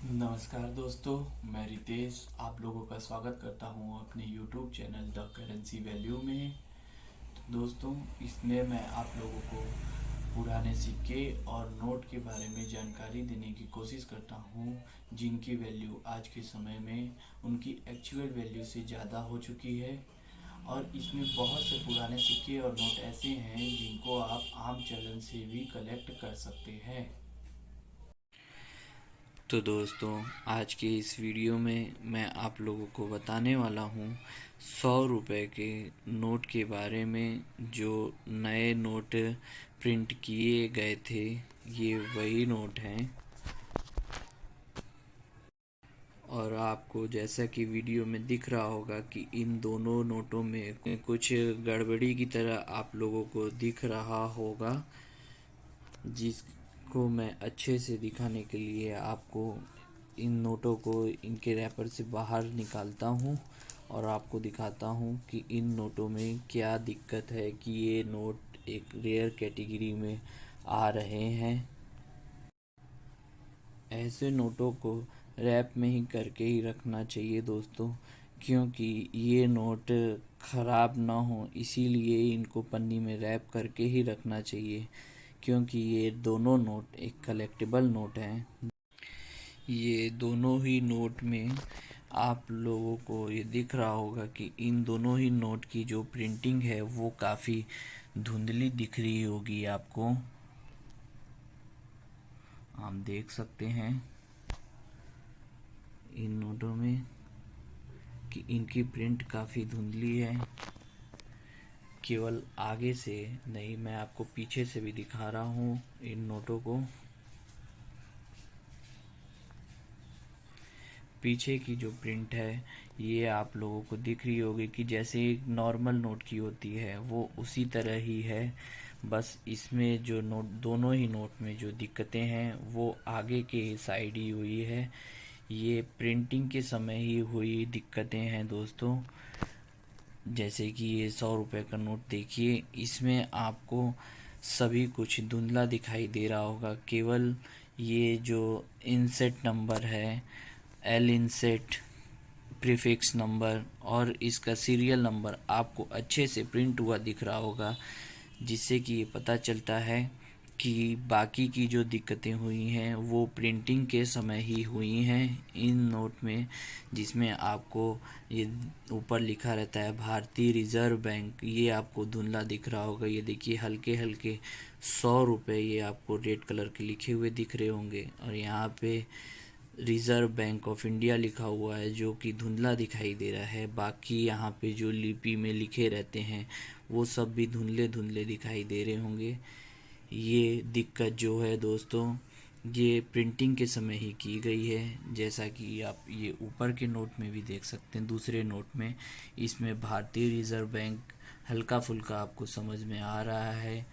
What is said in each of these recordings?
नमस्कार दोस्तों, मैं रितेश आप लोगों का स्वागत करता हूं अपने YouTube channel the currency value में। तो दोस्तों, इसमें मैं आप लोगों को पुराने सिक्के और नोट के बारे में जानकारी देने की कोशिश करता हूं, जिनकी वैल्यू आज के समय में उनकी एक्चुअल वैल्यू से ज़्यादा हो चुकी है। और इसमें बहुत से पुराने सिक्के और नोट ऐसे हैं जिनको आप आम चलन से भी कलेक्ट कर सकते हैं। तो दोस्तों, आज के इस वीडियो में मैं आप लोगों को बताने वाला हूँ 100 रुपये के नोट के बारे में। जो नए नोट प्रिंट किए गए थे, ये वही नोट हैं। और आपको जैसा कि वीडियो में दिख रहा होगा कि इन दोनों नोटों में कुछ गड़बड़ी की तरह आप लोगों को दिख रहा होगा, जिसको मैं अच्छे से दिखाने के लिए आपको इन नोटों को इनके रैपर से बाहर निकालता हूँ और आपको दिखाता हूँ कि इन नोटों में क्या दिक्कत है कि ये नोट एक रेयर कैटेगरी में आ रहे हैं। ऐसे नोटों को रैप में ही करके ही रखना चाहिए दोस्तों, क्योंकि ये नोट ख़राब ना हो, इसीलिए इनको पन्नी में रैप करके ही रखना चाहिए, क्योंकि ये दोनों नोट एक कलेक्टिबल नोट हैं। ये दोनों ही नोट में आप लोगों को ये दिख रहा होगा कि इन दोनों ही नोट की जो प्रिंटिंग है वो काफ़ी धुंधली दिख रही होगी आपको। आप देख सकते हैं इन नोटों में कि इनकी प्रिंट काफ़ी धुंधली है। केवल आगे से नहीं, मैं आपको पीछे से भी दिखा रहा हूँ इन नोटों को। पीछे की जो प्रिंट है ये आप लोगों को दिख रही होगी कि जैसे एक नॉर्मल नोट की होती है वो उसी तरह ही है। बस इसमें जो नोट, दोनों ही नोट में जो दिक्कतें हैं वो आगे के साइड ही हुई है। ये प्रिंटिंग के समय ही हुई दिक्कतें हैं दोस्तों। जैसे कि ये 100 रुपये का नोट देखिए, इसमें आपको सभी कुछ धुंधला दिखाई दे रहा होगा। केवल ये जो इनसेट नंबर है, एल इनसेट, प्रीफिक्स नंबर और इसका सीरियल नंबर आपको अच्छे से प्रिंट हुआ दिख रहा होगा, जिससे कि ये पता चलता है कि बाकी की जो दिक्कतें हुई हैं वो प्रिंटिंग के समय ही हुई हैं इन नोट में, जिसमें आपको ये ऊपर लिखा रहता है भारतीय रिजर्व बैंक, ये आपको धुंधला दिख रहा होगा। ये देखिए हल्के हल्के 100 रुपये ये आपको रेड कलर के लिखे हुए दिख रहे होंगे, और यहाँ पे रिज़र्व बैंक ऑफ इंडिया लिखा हुआ है जो कि धुंधला दिखाई दे रहा है। बाकी यहाँ पे जो लिपि में लिखे रहते हैं वो सब भी धुंधले धुंधले दिखाई दे रहे होंगे। ये दिक्कत जो है दोस्तों, ये प्रिंटिंग के समय ही की गई है। जैसा कि आप ये ऊपर के नोट में भी देख सकते हैं, दूसरे नोट में इसमें भारतीय रिज़र्व बैंक हल्का फुल्का आपको समझ में आ रहा है।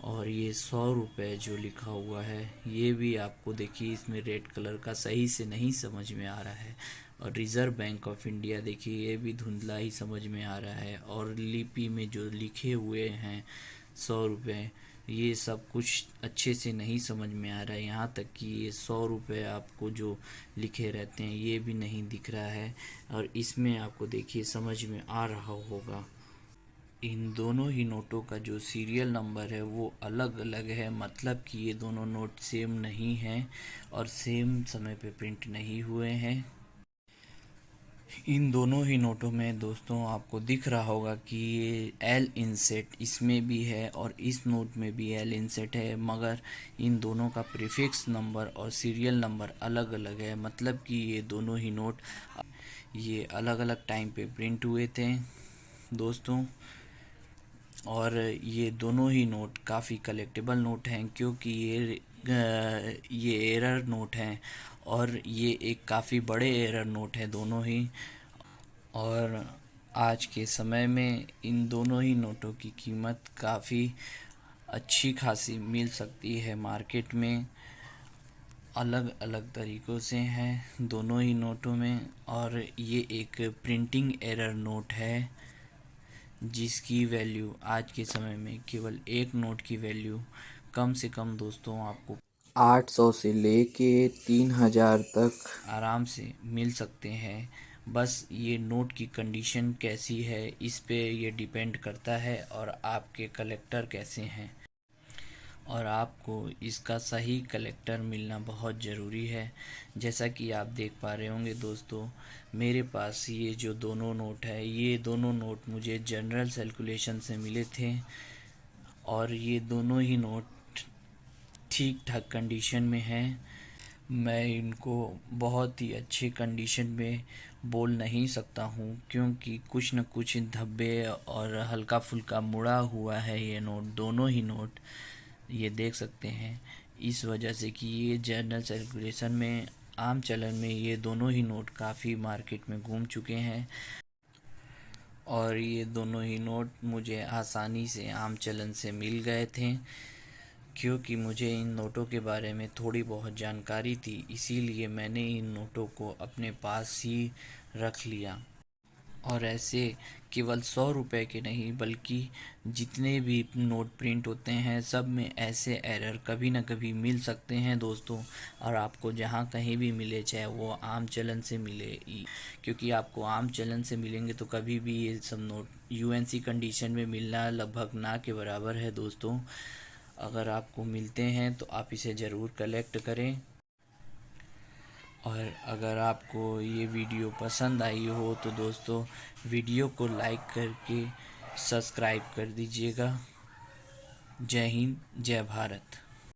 और ये 100 रुपये जो लिखा हुआ है ये भी आपको देखिए इसमें रेड कलर का सही से नहीं समझ में आ रहा है। और रिज़र्व बैंक ऑफ इंडिया देखिए ये भी धुंधला ही समझ में आ रहा है। और लिपि में जो लिखे हुए हैं 100 रुपये, ये सब कुछ अच्छे से नहीं समझ में आ रहा है। यहाँ तक कि ये 100 रुपये आपको जो लिखे रहते हैं ये भी नहीं दिख रहा है। और इसमें आपको देखिए समझ में आ रहा होगा, इन दोनों ही नोटों का जो सीरियल नंबर है वो अलग अलग है, मतलब कि ये दोनों नोट सेम नहीं हैं और सेम समय पे प्रिंट नहीं हुए हैं। इन दोनों ही नोटों में दोस्तों आपको दिख रहा होगा कि ये एल इनसेट इसमें भी है और इस नोट में भी एल इनसेट है, मगर इन दोनों का प्रीफिक्स नंबर और सीरियल नंबर अलग अलग है। मतलब कि ये दोनों ही नोट ये अलग अलग टाइम पे प्रिंट हुए थे दोस्तों। और ये दोनों ही नोट काफ़ी कलेक्टेबल नोट हैं, क्योंकि ये एरर नोट हैं और ये एक काफ़ी बड़े एरर नोट हैं दोनों ही। और आज के समय में इन दोनों ही नोटों की कीमत काफ़ी अच्छी खासी मिल सकती है मार्केट में। अलग अलग तरीक़ों से हैं दोनों ही नोटों में। और ये एक प्रिंटिंग एरर नोट है जिसकी वैल्यू आज के समय में केवल एक नोट की वैल्यू कम से कम दोस्तों आपको 800 से लेके 3000 तक आराम से मिल सकते हैं। बस ये नोट की कंडीशन कैसी है इस पे ये डिपेंड करता है, और आपके कलेक्टर कैसे हैं, और आपको इसका सही कलेक्टर मिलना बहुत ज़रूरी है। जैसा कि आप देख पा रहे होंगे दोस्तों, मेरे पास ये जो दोनों नोट है, ये दोनों नोट मुझे जनरल सर्कुलेशन से मिले थे, और ये दोनों ही नोट ठीक ठाक कंडीशन में हैं। मैं इनको बहुत ही अच्छी कंडीशन में बोल नहीं सकता हूँ, क्योंकि कुछ न कुछ धब्बे और हल्का फुल्का मुड़ा हुआ है ये नोट, दोनों ही नोट ये देख सकते हैं। इस वजह से कि ये जनरल सर्कुलेशन में, आम चलन में ये दोनों ही नोट काफ़ी मार्केट में घूम चुके हैं, और ये दोनों ही नोट मुझे आसानी से आम चलन से मिल गए थे, क्योंकि मुझे इन नोटों के बारे में थोड़ी बहुत जानकारी थी, इसीलिए मैंने इन नोटों को अपने पास ही रख लिया। और ऐसे केवल 100 रुपए के नहीं, बल्कि जितने भी नोट प्रिंट होते हैं सब में ऐसे एरर कभी ना कभी मिल सकते हैं दोस्तों। और आपको जहाँ कहीं भी मिले, चाहे वो आम चलन से मिले, क्योंकि आपको आम चलन से मिलेंगे तो कभी भी ये सब नोट यूएनसी कंडीशन में मिलना लगभग ना के बराबर है दोस्तों। अगर आपको मिलते हैं तो आप इसे ज़रूर कलेक्ट करें। और अगर आपको ये वीडियो पसंद आई हो तो दोस्तों वीडियो को लाइक करके सब्सक्राइब कर दीजिएगा। जय हिंद, जय भारत।